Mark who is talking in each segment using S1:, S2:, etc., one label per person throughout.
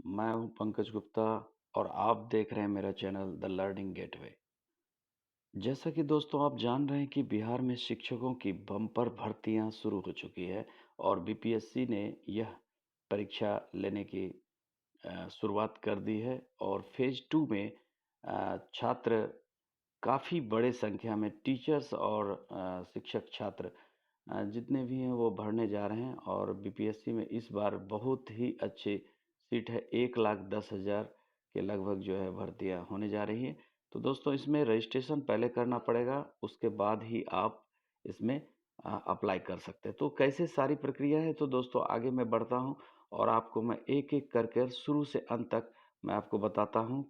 S1: मैं हूं पंकज गुप्ता और आप देख रहे हैं मेरा चैनल द लर्निंग गेटवे। जैसा कि दोस्तों आप जान रहे हैं कि बिहार में शिक्षकों की बम्पर भर्तियां शुरू हो चुकी है और बीपीएससी ने यह परीक्षा लेने की शुरुआत कर दी है और फेज 2 में छात्र काफ़ी बड़े संख्या में टीचर्स और शिक्षक छात्र जितने भी हैं वो भरने जा रहे हैं और बीपीएससी में इस बार बहुत ही अच्छी सीट है। 1,10,000 के लगभग जो है भर्तियां होने जा रही हैं। तो दोस्तों इसमें रजिस्ट्रेशन पहले करना पड़ेगा, उसके बाद ही आप इसमें अप्लाई कर सकते हैं। तो कैसे सारी प्रक्रिया है, तो दोस्तों आगे मैं बढ़ता हूं और आपको मैं एक एक करके शुरू से अंत तक मैं आपको बताता हूं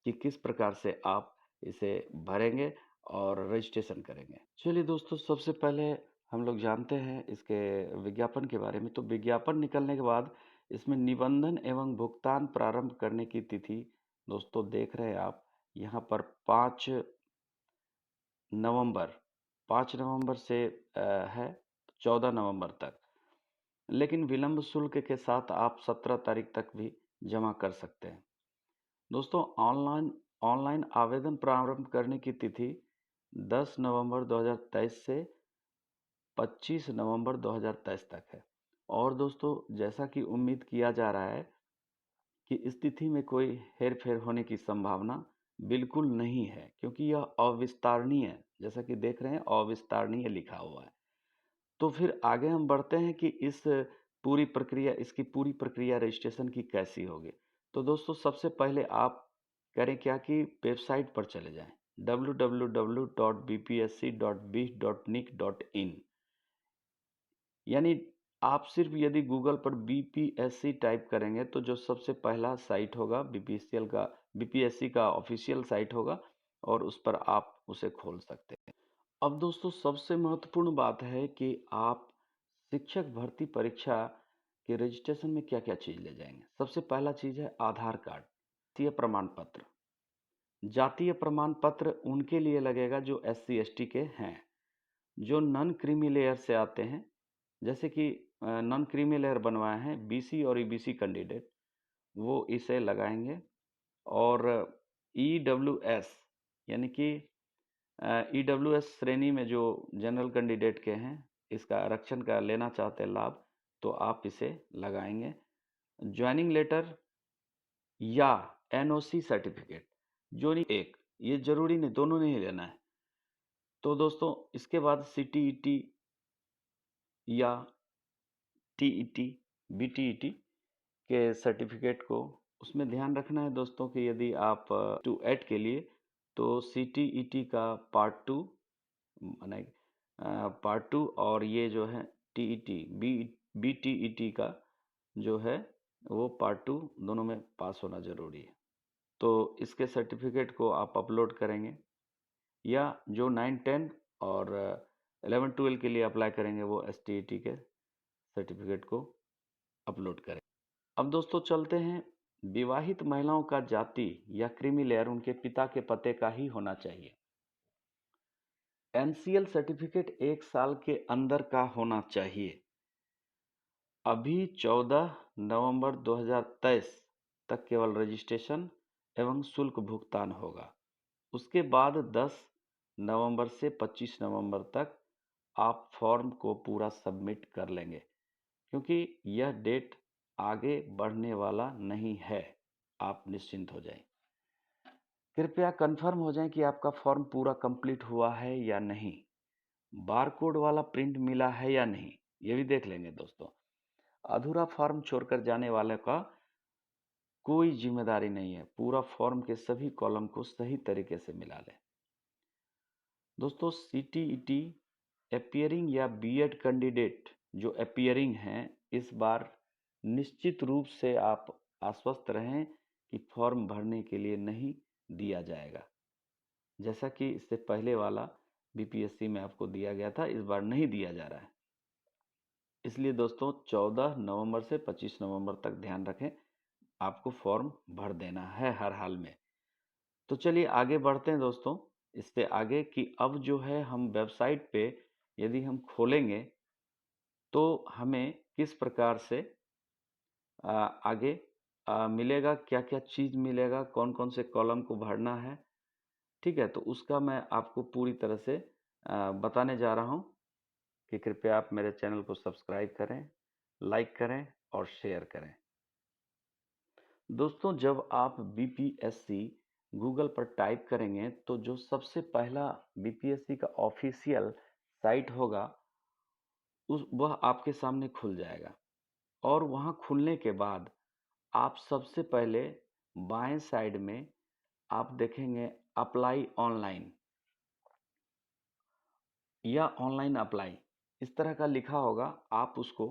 S1: कि किस प्रकार से आप इसे भरेंगे और रजिस्ट्रेशन करेंगे। चलिए दोस्तों, सबसे पहले हम लोग जानते हैं इसके विज्ञापन के बारे में। तो विज्ञापन निकलने के बाद इसमें निबंधन एवं भुगतान प्रारंभ करने की तिथि दोस्तों देख रहे हैं आप यहाँ पर 5 नवंबर 5 नवंबर से है 14 नवंबर तक। लेकिन विलंब शुल्क के साथ आप 17 तारीख तक भी जमा कर सकते हैं। दोस्तों ऑनलाइन ऑनलाइन आवेदन प्रारंभ करने की तिथि 10 नवंबर 2023 से 25 नवंबर 2023 तक है। और दोस्तों जैसा कि उम्मीद किया जा रहा है कि इस तिथि में कोई हेरफेर होने की संभावना बिल्कुल नहीं है, क्योंकि यह अविस्तारणीय है। जैसा कि देख रहे हैं अविस्तारणीय लिखा हुआ है। तो फिर आगे हम बढ़ते हैं कि इसकी पूरी प्रक्रिया रजिस्ट्रेशन की कैसी होगी। तो दोस्तों सबसे पहले आप करें क्या कि वेबसाइट पर चले जाएं www.bpsc.bih.nic.in। यानी आप सिर्फ यदि गूगल पर बीपीएससी टाइप करेंगे तो जो सबसे पहला साइट होगा बीपीएससी का ऑफिशियल साइट होगा और उस पर आप उसे खोल सकते हैं। अब दोस्तों सबसे महत्वपूर्ण बात है कि आप शिक्षक भर्ती परीक्षा के रजिस्ट्रेशन में क्या क्या चीज़ ले जाएंगे। सबसे पहला चीज़ है आधार कार्ड, जातीय प्रमाण पत्र। जातीय प्रमाण पत्र उनके लिए लगेगा जो SC ST के हैं, जो नॉन क्रीमी लेयर से आते हैं। जैसे कि नॉन क्रीमी लेयर बनवाए हैं BC और EBC कैंडिडेट, वो इसे लगाएंगे। और EWS यानी कि EWS श्रेणी में जो जनरल कैंडिडेट के हैं, इसका आरक्षण का लेना चाहते हैं लाभ, तो आप इसे लगाएंगे। ज्वाइनिंग लेटर या NOC सर्टिफिकेट, जो नहीं एक, ये जरूरी नहीं, दोनों नहीं लेना है। तो दोस्तों इसके बाद CTET या TET BTET के सर्टिफिकेट को उसमें ध्यान रखना है दोस्तों कि यदि आप टू एड के लिए तो CTET का पार्ट 2 और ये जो है TET BTET का जो है वो पार्ट 2 दोनों में पास होना जरूरी है। तो इसके सर्टिफिकेट को आप अपलोड करेंगे, या जो 9 10 और 11 12 के लिए अप्लाई करेंगे वो STET के सर्टिफिकेट को अपलोड करें। अब दोस्तों चलते हैं, विवाहित महिलाओं का जाति या क्रीमी लेयर उनके पिता के पते का ही होना चाहिए। NCL सर्टिफिकेट 1 साल के अंदर का होना चाहिए। अभी 14 नवंबर 2023 तक केवल रजिस्ट्रेशन एवं शुल्क भुगतान होगा। उसके बाद 10 नवंबर से 25 नवंबर तक आप फॉर्म को पूरा सबमिट कर लेंगे, क्योंकि यह डेट आगे बढ़ने वाला नहीं है। आप निश्चिंत हो जाएं। कृपया कंफर्म हो जाएं कि आपका फॉर्म पूरा कंप्लीट हुआ है या नहीं, बारकोड वाला प्रिंट मिला है या नहीं, ये भी देख लेंगे दोस्तों। अधूरा फॉर्म छोड़कर जाने वाले का कोई जिम्मेदारी नहीं है, पूरा फॉर्म के सभी कॉलम को सही तरीके से मिला लें। दोस्तों CTET अपीयरिंग या बीएड कैंडिडेट जो अपीयरिंग हैं, इस बार निश्चित रूप से आप आश्वस्त रहें कि फॉर्म भरने के लिए नहीं दिया जाएगा। जैसा कि इससे पहले वाला बीपीएससी में आपको दिया गया था, इस बार नहीं दिया जा रहा है। इसलिए दोस्तों 14 नवंबर से 25 नवंबर तक ध्यान रखें, आपको फॉर्म भर देना है हर हाल में। तो चलिए आगे बढ़ते हैं दोस्तों, इससे आगे कि अब जो है हम वेबसाइट पे यदि हम खोलेंगे तो हमें किस प्रकार से आगे मिलेगा, क्या क्या चीज़ मिलेगा, कौन कौन से कॉलम को भरना है, ठीक है। तो उसका मैं आपको पूरी तरह से बताने जा रहा हूँ कि कृपया आप मेरे चैनल को सब्सक्राइब करें, लाइक करें और शेयर करें। दोस्तों, जब आप बीपीएससी गूगल पर टाइप करेंगे तो जो सबसे पहला बीपीएससी का ऑफिशियल साइट होगा वह आपके सामने खुल जाएगा। और वहाँ खुलने के बाद आप सबसे पहले बाएं साइड में आप देखेंगे अप्लाई ऑनलाइन या ऑनलाइन अप्लाई, इस तरह का लिखा होगा। आप उसको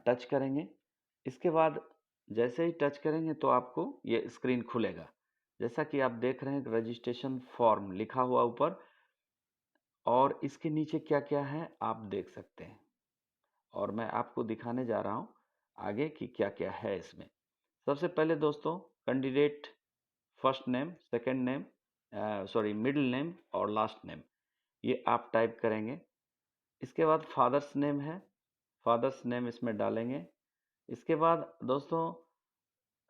S1: टच करेंगे। इसके बाद जैसे ही टच करेंगे तो आपको ये स्क्रीन खुलेगा। जैसा कि आप देख रहे हैं रजिस्ट्रेशन फॉर्म लिखा हुआ ऊपर, और इसके नीचे क्या क्या है आप देख सकते हैं। और मैं आपको दिखाने जा रहा हूँ आगे कि क्या क्या है इसमें। सबसे पहले दोस्तों, candidate first name, second name, middle name और लास्ट नेम, ये आप टाइप करेंगे। इसके बाद फादर्स नेम है, फादर्स नेम इसमें डालेंगे। इसके बाद दोस्तों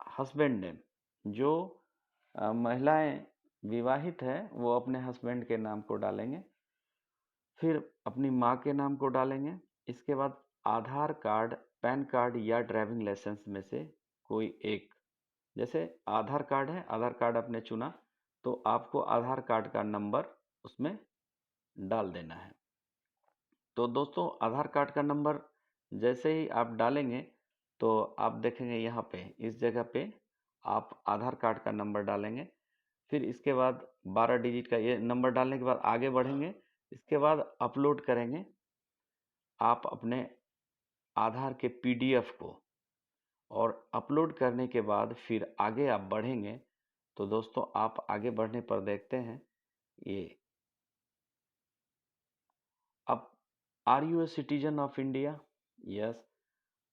S1: हस्बैंड नेम, जो महिलाएं विवाहित है वो अपने हस्बैंड के नाम को डालेंगे। फिर अपनी माँ के नाम को डालेंगे। इसके बाद आधार कार्ड, पैन कार्ड या ड्राइविंग लाइसेंस में से कोई एक, जैसे आधार कार्ड है, आधार कार्ड आपने चुना तो आपको आधार कार्ड का नंबर उसमें डाल देना है। तो दोस्तों आधार कार्ड का नंबर जैसे ही आप डालेंगे तो आप देखेंगे यहाँ पे इस जगह पे आप आधार कार्ड का नंबर डालेंगे। फिर इसके बाद 12 डिजिट का ये नंबर डालने के बाद आगे बढ़ेंगे। इसके बाद अपलोड करेंगे आप अपने आधार के पीडीएफ को, और अपलोड करने के बाद फिर आगे आप बढ़ेंगे। तो दोस्तों आप आगे बढ़ने पर देखते हैं ये, अब are you a citizen of India? Yes.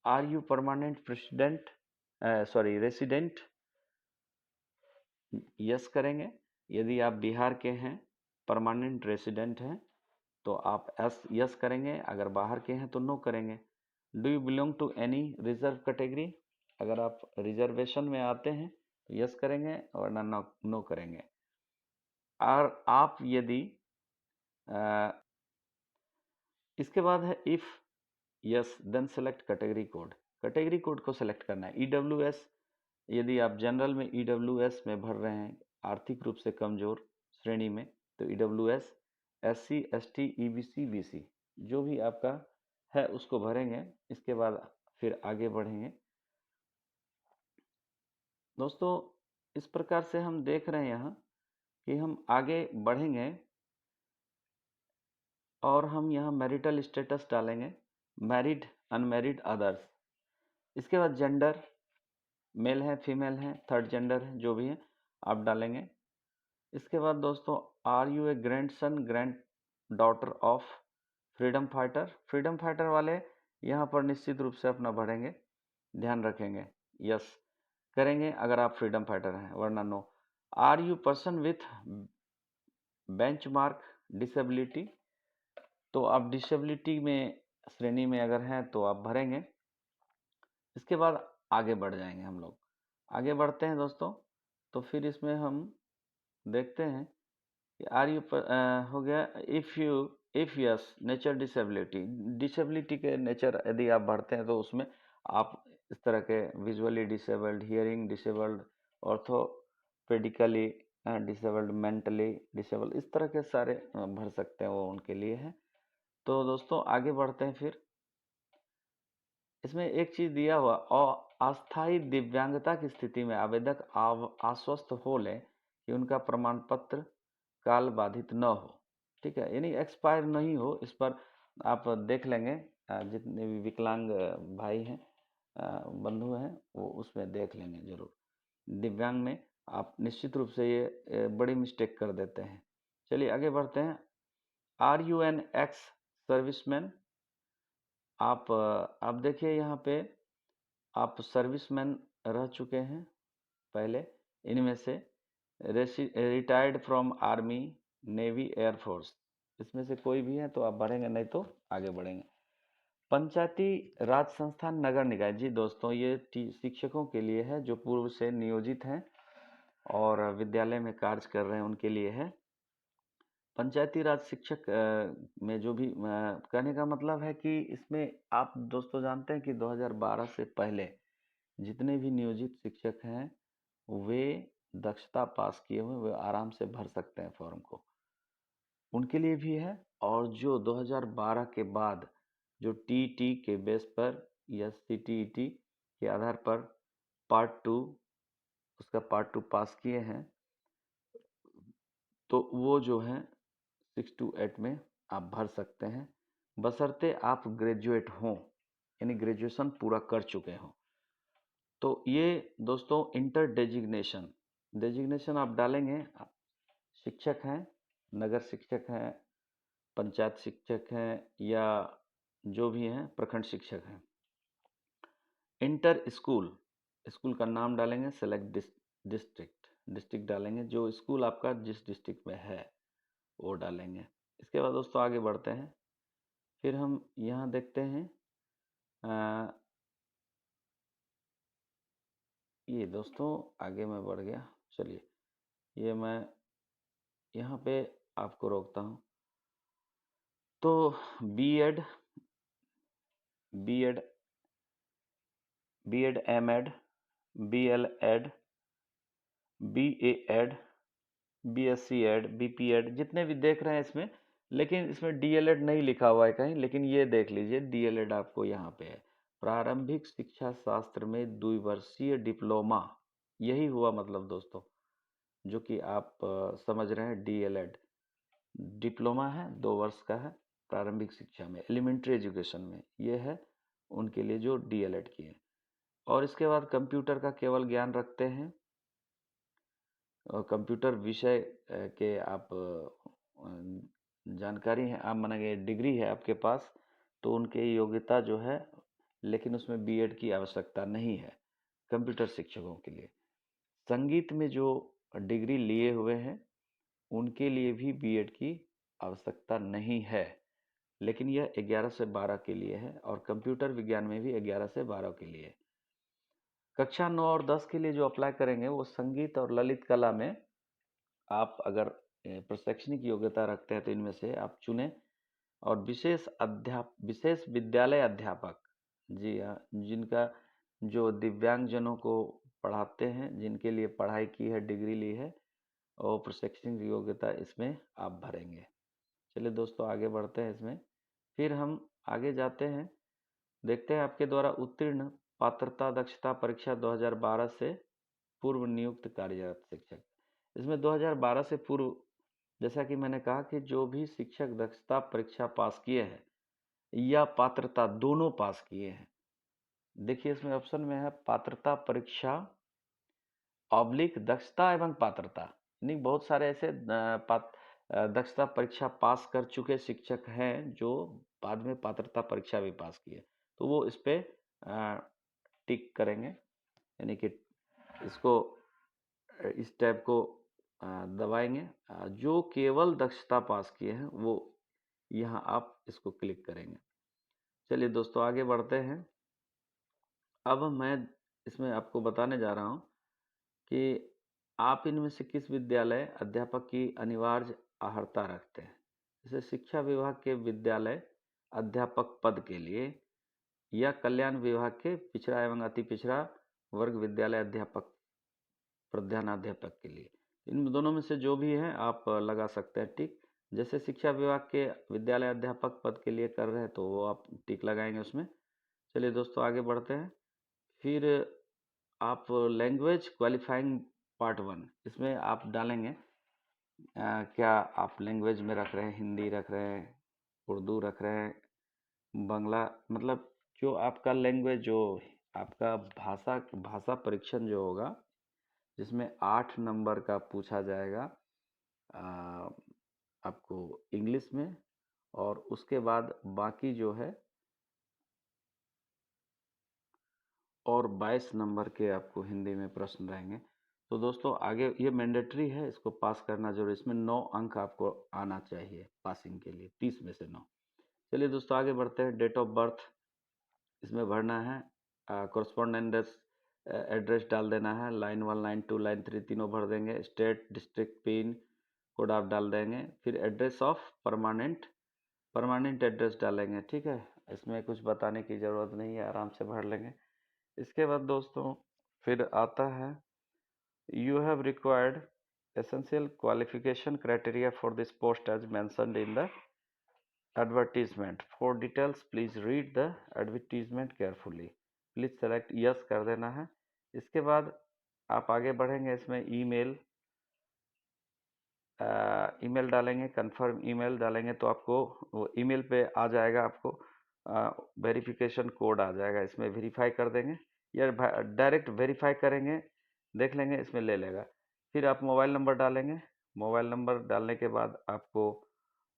S1: Are you permanent president, resident? Yes करेंगे। यदि आप बिहार के हैं, परमानेंट रेसिडेंट हैं, तो आप यस करेंगे। अगर बाहर के हैं तो नो करेंगे। Do you belong to any reserve category? अगर आप रिजर्वेशन में आते हैं तो यस करेंगे, वरना नो नो करेंगे। और आप यदि इसके बाद है if yes then select category code. Category code को सेलेक्ट करना है। ईडब्ल्यूएस, यदि आप जनरल में ईडब्ल्यूएस में भर रहे हैं, आर्थिक रूप से कमजोर श्रेणी में, तो EWS, SC, ST, EBC, BC, जो भी आपका है उसको भरेंगे। इसके बाद फिर आगे बढ़ेंगे। दोस्तों इस प्रकार से हम देख रहे हैं यहाँ कि हम आगे बढ़ेंगे और हम यहाँ मैरिटल स्टेटस डालेंगे, मैरिड, अनमैरिड, अदर्स। इसके बाद जेंडर, मेल है, फीमेल है, थर्ड जेंडर है, जो भी है आप डालेंगे। इसके बाद दोस्तों are you a grandson, grand daughter of freedom fighter? Freedom fighter वाले यहाँ पर निश्चित रूप से अपना भरेंगे, ध्यान रखेंगे, यस करेंगे अगर आप फ्रीडम फाइटर हैं, वरना no. Are you person with benchmark disability? तो आप डिसेबिलिटी में श्रेणी में अगर हैं तो आप भरेंगे। इसके बाद आगे बढ़ जाएंगे हम लोग। आगे बढ़ते हैं दोस्तों, तो फिर इसमें हम देखते हैं कि आर यू हो गया। If yes nature disability, disability के नेचर यदि आप भरते हैं तो उसमें आप इस तरह के visually disabled, hearing disabled, orthopedically disabled, mentally disabled, इस तरह के सारे भर सकते हैं, वो उनके लिए है। तो दोस्तों आगे बढ़ते हैं। फिर इसमें एक चीज दिया हुआ, और अस्थायी दिव्यांगता की स्थिति में आवेदक आश्वस्त हो ले कि उनका प्रमाण पत्र काल बाधित न हो, ठीक है, यानी एक्सपायर नहीं हो। इस पर आप देख लेंगे, जितने भी विकलांग भाई हैं, बंधु हैं, वो उसमें देख लेंगे जरूर। दिव्यांग में आप निश्चित रूप से ये बड़ी मिस्टेक कर देते हैं। चलिए आगे बढ़ते हैं। Are you an ex serviceman? आप देखिए यहाँ पे आप सर्विसमैन रह चुके हैं पहले, इनमें से retired from army, navy, air force, इसमें से कोई भी है तो आप बढ़ेंगे, नहीं तो आगे बढ़ेंगे। पंचायती राज संस्थान नगर निकाय, जी दोस्तों ये शिक्षकों के लिए है जो पूर्व से नियोजित हैं और विद्यालय में कार्य कर रहे हैं, उनके लिए है। पंचायती राज शिक्षक में जो भी कहने का मतलब है कि इसमें आप दोस्तों जानते हैं कि 2012 से पहले जितने भी नियोजित शिक्षक हैं वे दक्षता पास किए हुए, वे आराम से भर सकते हैं फॉर्म को, उनके लिए भी है। और जो 2012 के बाद जो टीटी के बेस पर या सीटीईटी के आधार पर पार्ट 2 उसका पार्ट 2 पास किए हैं, तो वो जो है 6 to 8 में आप भर सकते हैं, बशर्ते आप ग्रेजुएट हों, यानी ग्रेजुएशन पूरा कर चुके हों। तो ये दोस्तों इंटर डेजिग्नेशन, डेजिग्नेशन आप डालेंगे, शिक्षक हैं, नगर शिक्षक हैं, पंचायत शिक्षक हैं या जो भी हैं प्रखंड शिक्षक हैं। इंटर स्कूल, स्कूल का नाम डालेंगे, सेलेक्ट डिस्ट्रिक्ट, डिस्ट्रिक्ट डालेंगे, जो स्कूल आपका जिस डिस्ट्रिक्ट में है वो डालेंगे। इसके बाद दोस्तों आगे बढ़ते हैं, फिर हम यहाँ देखते हैं ये दोस्तों आगे मैं बढ़ गया, चलिए ये मैं यहाँ पे आपको रोकता हूँ। तो BEd, BEd, BEd, MEd, BElEd, BEd, BSc Ed, BPEd, जितने भी देख रहे हैं इसमें, लेकिन इसमें डीएलएड नहीं लिखा हुआ है कहीं, लेकिन ये देख लीजिए डीएलएड आपको यहाँ पे है, प्रारंभिक शिक्षा शास्त्र में द्विवर्षीय डिप्लोमा, यही हुआ मतलब दोस्तों जो कि आप समझ रहे हैं। डीएलएड डिप्लोमा है, 2 वर्ष का है, प्रारंभिक शिक्षा में, एलिमेंट्री एजुकेशन में, ये है उनके लिए जो डीएलएड किए। और इसके बाद कंप्यूटर का केवल ज्ञान रखते हैं, कंप्यूटर विषय के आप जानकारी है, आप मानेंगे डिग्री है आपके पास, तो उनके योग्यता जो है, लेकिन उसमें बीएड की आवश्यकता नहीं है कंप्यूटर शिक्षकों के लिए। संगीत में जो डिग्री लिए हुए हैं उनके लिए भी बीएड की आवश्यकता नहीं है, लेकिन यह 11 से 12 के लिए है, और कंप्यूटर विज्ञान में भी 11 से 12 के लिए। कक्षा 9 और 10 के लिए जो अप्लाई करेंगे वो संगीत और ललित कला में आप अगर प्रशैक्षणिक योग्यता रखते हैं तो इनमें से आप चुनें। और विशेष विद्यालय अध्यापक, जी हाँ, जिनका जो दिव्यांगजनों को पढ़ाते हैं, जिनके लिए पढ़ाई की है, डिग्री ली है, और प्रशैक्षणिक योग्यता इसमें आप भरेंगे। चलिए दोस्तों आगे बढ़ते हैं इसमें, फिर हम आगे जाते हैं, देखते हैं आपके द्वारा उत्तीर्ण पात्रता दक्षता परीक्षा 2012 से पूर्व नियुक्त कार्यरत शिक्षक। इसमें 2012 से पूर्व, जैसा कि मैंने कहा कि जो भी शिक्षक दक्षता परीक्षा पास किए हैं या पात्रता दोनों पास किए हैं, देखिए इसमें ऑप्शन में है पात्रता परीक्षा ऑब्लिक दक्षता एवं पात्रता, यानी बहुत सारे ऐसे दक्षता परीक्षा पास कर चुके शिक्षक हैं जो बाद में पात्रता परीक्षा भी पास किए, तो वो इस पे टिक करेंगे, यानी कि इसको इस टैब को दबाएंगे। जो केवल दक्षता पास किए हैं वो यहाँ आप इसको क्लिक करेंगे। चलिए दोस्तों आगे बढ़ते हैं। अब मैं इसमें आपको बताने जा रहा हूँ कि आप इनमें से किस विद्यालय अध्यापक की अनिवार्य अर्हता रखते हैं। जैसे शिक्षा विभाग के विद्यालय अध्यापक पद के लिए या कल्याण विभाग के पिछड़ा एवं अति पिछड़ा वर्ग विद्यालय अध्यापक प्रधानाध्यापक के लिए, इन दोनों में से जो भी है आप लगा सकते हैं टिक। जैसे शिक्षा विभाग के विद्यालय अध्यापक पद के लिए कर रहे हैं तो वो आप टिक लगाएंगे उसमें। चलिए दोस्तों आगे बढ़ते हैं, फिर आप लैंग्वेज क्वालिफाइंग पार्ट 1, इसमें आप डालेंगे क्या आप लैंग्वेज में रख रहे हैं, हिंदी रख रहे हैं, उर्दू रख रहे हैं, बांग्ला, मतलब जो आपका लैंग्वेज, जो आपका भाषा परीक्षण जो होगा जिसमें 8 नंबर का पूछा जाएगा आपको इंग्लिश में, और उसके बाद बाकी जो है और 22 नंबर के आपको हिंदी में प्रश्न रहेंगे। तो दोस्तों आगे ये मैंडेटरी है, इसको पास करना जरूरी, इसमें 9 अंक आपको आना चाहिए पासिंग के लिए, 30 में से 9। चलिए दोस्तों आगे बढ़ते हैं। डेट ऑफ बर्थ इसमें भरना है, कॉरस्पॉन्डेंस एड्रेस डाल देना है, लाइन 1 लाइन 2 लाइन 3 तीनों भर देंगे, स्टेट डिस्ट्रिक्ट पिन कोड आप डाल देंगे, फिर एड्रेस ऑफ परमानेंट एड्रेस डालेंगे। ठीक है, इसमें कुछ बताने की ज़रूरत नहीं है, आराम से भर लेंगे। इसके बाद दोस्तों फिर आता है you have required essential qualification criteria for this post as mentioned in the advertisement. For details please read the advertisement carefully. Please select yes कर देना है। इसके बाद आप आगे बढ़ेंगे, इसमें ईमेल डालेंगे, कंफर्म ईमेल डालेंगे तो आपको वो ईमेल पे आ जाएगा, आपको वेरिफिकेशन कोड आ जाएगा, इसमें वेरीफाई कर देंगे या डायरेक्ट वेरीफाई करेंगे, देख लेंगे इसमें ले लेगा। फिर आप मोबाइल नंबर डालेंगे, मोबाइल नंबर डालने के बाद आपको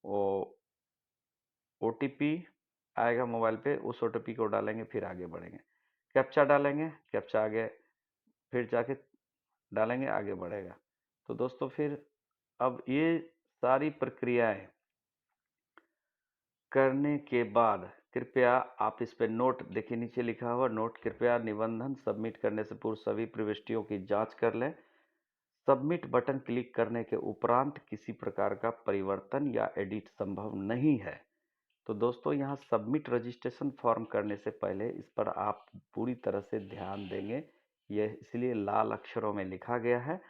S1: वो OTP आएगा मोबाइल पे, उस OTP को डालेंगे, फिर आगे बढ़ेंगे। कैप्चा डालेंगे, कैप्चा आगे फिर जाके डालेंगे, आगे बढ़ेगा। तो दोस्तों फिर अब ये सारी प्रक्रियाएं करने के बाद कृपया आप इस पे नोट देखिए, नीचे लिखा हुआ नोट, कृपया निबंधन सबमिट करने से पूर्व सभी प्रविष्टियों की जांच कर लें। सबमिट बटन क्लिक करने के उपरांत किसी प्रकार का परिवर्तन या एडिट संभव नहीं है। तो दोस्तों यहाँ सबमिट रजिस्ट्रेशन फॉर्म करने से पहले इस पर आप पूरी तरह से ध्यान देंगे, यह इसलिए लाल अक्षरों में लिखा गया है,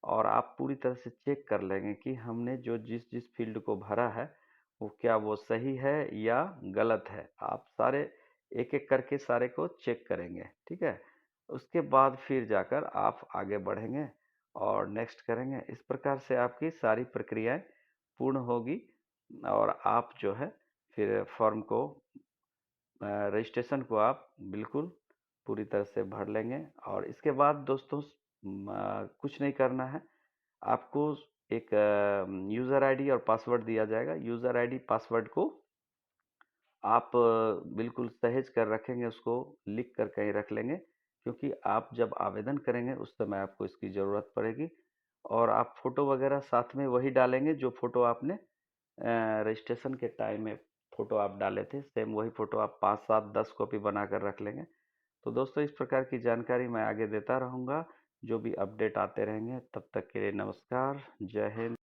S1: और आप पूरी तरह से चेक कर लेंगे कि हमने जो जिस जिस फील्ड को भरा है वो क्या वो सही है या गलत है। आप सारे एक एक करके सारे को चेक करेंगे। ठीक है, उसके बाद फिर जाकर आप आगे बढ़ेंगे और नेक्स्ट करेंगे। इस प्रकार से आपकी सारी प्रक्रियाएं पूर्ण होगी और आप जो है फिर फॉर्म को रजिस्ट्रेशन को आप बिल्कुल पूरी तरह से भर लेंगे। और इसके बाद दोस्तों कुछ नहीं करना है, आपको एक यूज़र आईडी और पासवर्ड दिया जाएगा। यूज़र आईडी पासवर्ड को आप बिल्कुल सहेज कर रखेंगे, उसको लिख कर कहीं रख लेंगे, क्योंकि आप जब आवेदन करेंगे उस समय आपको इसकी ज़रूरत पड़ेगी। और आप फ़ोटो वगैरह साथ में वही डालेंगे जो फ़ोटो आपने रजिस्ट्रेशन के टाइम में फ़ोटो आप डाले थे, सेम वही फ़ोटो आप 5 7 10 कॉपी बना कर रख लेंगे। तो दोस्तों इस प्रकार की जानकारी मैं आगे देता रहूँगा, जो भी अपडेट आते रहेंगे। तब तक के लिए नमस्कार, जय हिंद।